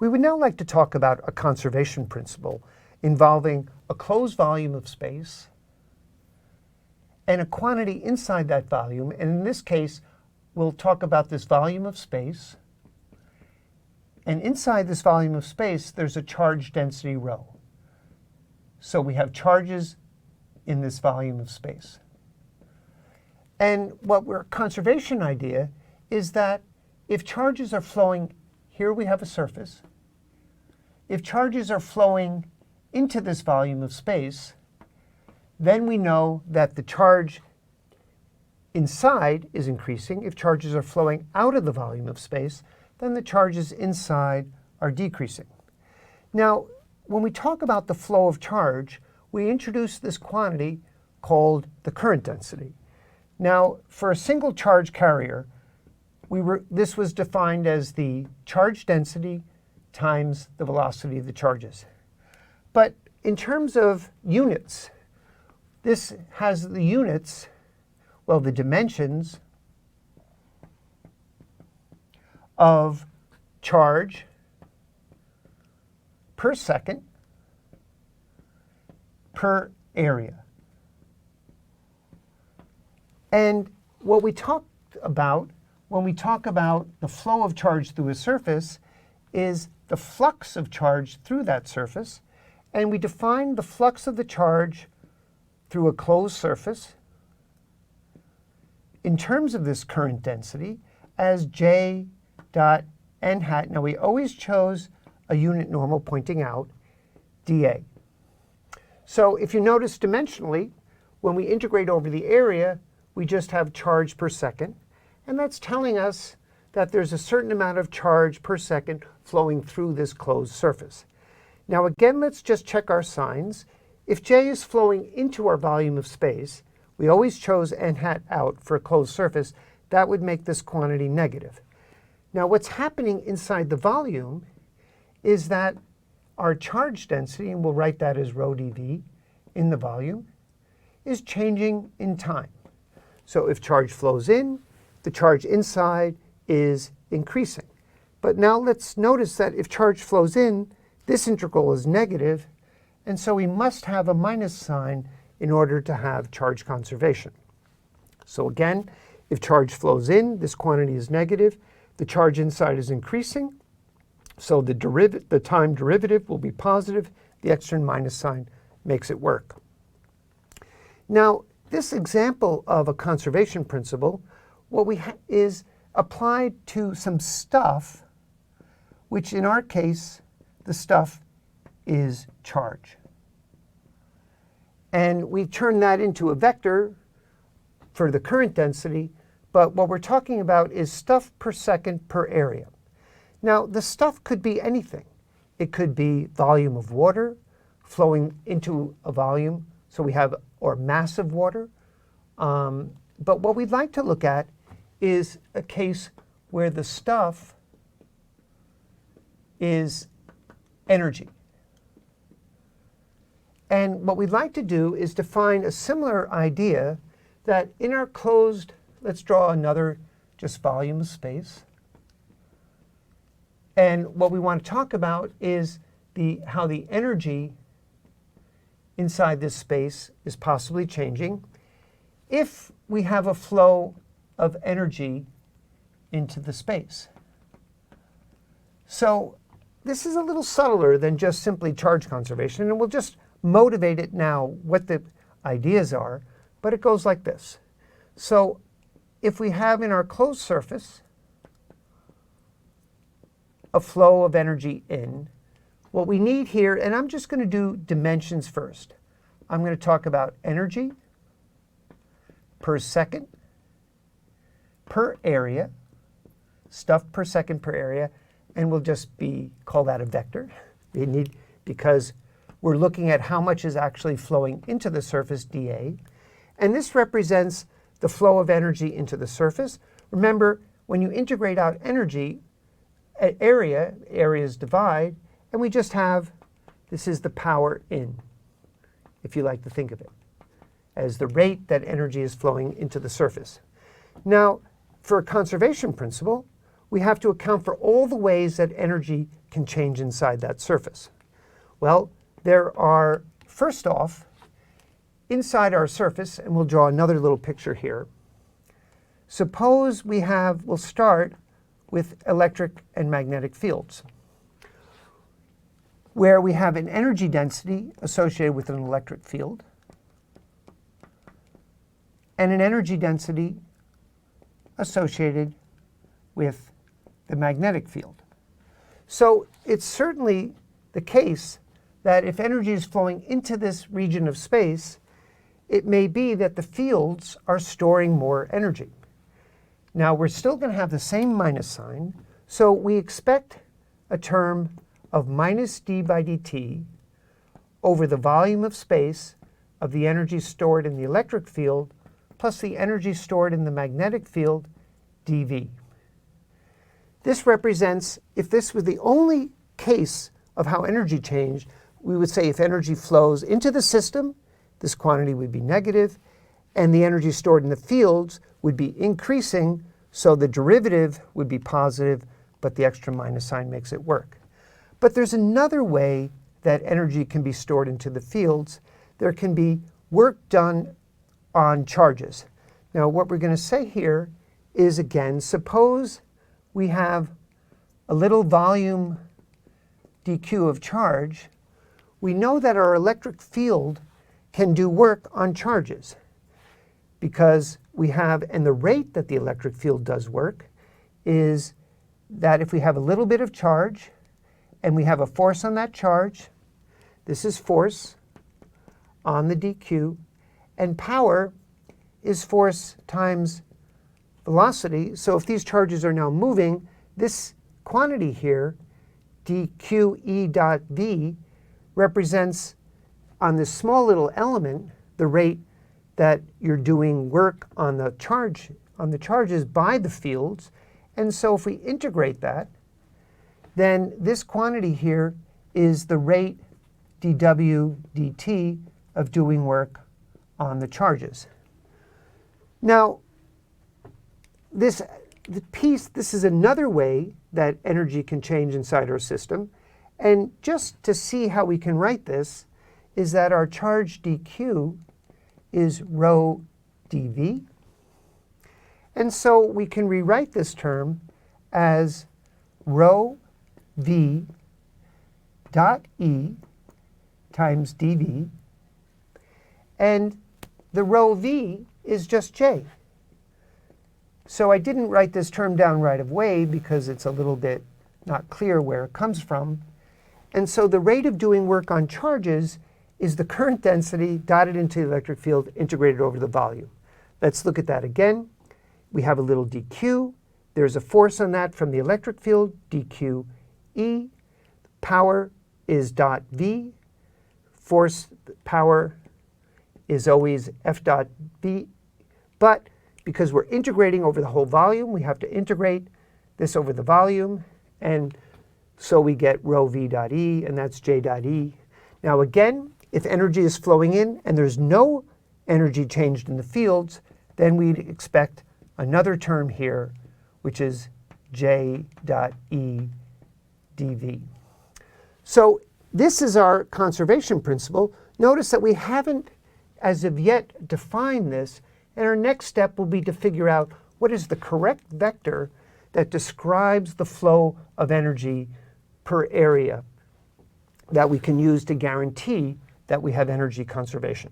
We would now like to talk about a conservation principle involving a closed volume of space and a quantity inside that volume. And in this case, we'll talk about this volume of space. And inside this volume of space, there's a charge density rho. So we have charges in this volume of space. And what our conservation idea is that if charges are flowing, here we have a surface. If charges are flowing into this volume of space, then we know that the charge inside is increasing. If charges are flowing out of the volume of space, then the charges inside are decreasing. Now, when we talk about the flow of charge, we introduce this quantity called the current density. Now, for a single charge carrier, this was defined as the charge density times the velocity of the charges. But in terms of units, this has the units, well, the dimensions of charge per second per area. And what we talk about when we talk about the flow of charge through a surface is the flux of charge through that surface. And we define the flux of the charge through a closed surface in terms of this current density as J dot n hat. Now, we always chose a unit normal pointing out, dA. So if you notice dimensionally, when we integrate over the area, we just have charge per second. And that's telling us that there's a certain amount of charge per second flowing through this closed surface. Now again, let's just check our signs. If J is flowing into our volume of space, we always chose n hat out for a closed surface. That would make this quantity negative. Now what's happening inside the volume is that our charge density, and we'll write that as rho dV in the volume, is changing in time. So if charge flows in, the charge inside is increasing. But now let's notice that if charge flows in, this integral is negative, and so we must have a minus sign in order to have charge conservation. So again, if charge flows in, this quantity is negative, the charge inside is increasing, so the time derivative will be positive, the extra minus sign makes it work. Now, this example of a conservation principle, what we is applied to some stuff, which in our case, the stuff is charge. And we turn that into a vector for the current density, but what we're talking about is stuff per second per area. Now, the stuff could be anything. It could be volume of water flowing into a volume, so we have, or mass of water. But what we'd like to look at is a case where the stuff is energy. And what we'd like to do is define a similar idea that in our closed, let's draw another just volume of space. And what we want to talk about is how the energy inside this space is possibly changing if we have a flow of energy into the space. So this is a little subtler than just simply charge conservation, and we'll just motivate it now what the ideas are, but it goes like this. So if we have in our closed surface a flow of energy in, what we need here, and I'm just going to do dimensions first. I'm going to talk about energy per second per area, stuff per second per area, and we'll just call that a vector. Because we're looking at how much is actually flowing into the surface, dA. And this represents the flow of energy into the surface. Remember, when you integrate out energy, areas divide, and we just have, this is the power in, if you like to think of it, as the rate that energy is flowing into the surface. Now, for a conservation principle, we have to account for all the ways that energy can change inside that surface. Well, there are, first off, inside our surface, and we'll draw another little picture here. Suppose we'll start with electric and magnetic fields, where we have an energy density associated with an electric field and an energy density associated with the magnetic field. So it's certainly the case that if energy is flowing into this region of space, it may be that the fields are storing more energy. Now we're still going to have the same minus sign, so we expect a term of minus d by dt over the volume of space of the energy stored in the electric field plus the energy stored in the magnetic field dV. This represents, if this was the only case of how energy changed, we would say if energy flows into the system, this quantity would be negative, and the energy stored in the fields would be increasing, so the derivative would be positive, but the extra minus sign makes it work. But there's another way that energy can be stored into the fields. There can be work done on charges. Now what we're going to say here is, again, suppose we have a little volume dq of charge. We know that our electric field can do work on charges because we have, and the rate that the electric field does work is that if we have a little bit of charge and we have a force on that charge, this is force on the dq, and power is force times velocity. So if these charges are now moving, this quantity here, dqe dot v, represents on this small little element the rate that you're doing work on the charges by the fields. And so if we integrate that, then this quantity here is the rate dw dt of doing work on the charges. Now, this is another way that energy can change inside our system. And just to see how we can write this is that our charge dq is rho dv. And so we can rewrite this term as rho v dot e times dv. And the rho v is just j. So I didn't write this term down right away because it's a little bit not clear where it comes from. And so the rate of doing work on charges is the current density dotted into the electric field integrated over the volume. Let's look at that again. We have a little dq. There's a force on that from the electric field, dqe. Power is dot v. Force power is always F dot v. But because we're integrating over the whole volume, we have to integrate this over the volume. And so we get rho v dot e, and that's j dot e. Now again, if energy is flowing in and there's no energy changed in the fields, then we'd expect another term here, which is j dot e dv. So this is our conservation principle. Notice that we haven't, as of yet, defined this, and our next step will be to figure out what is the correct vector that describes the flow of energy per area that we can use to guarantee that we have energy conservation.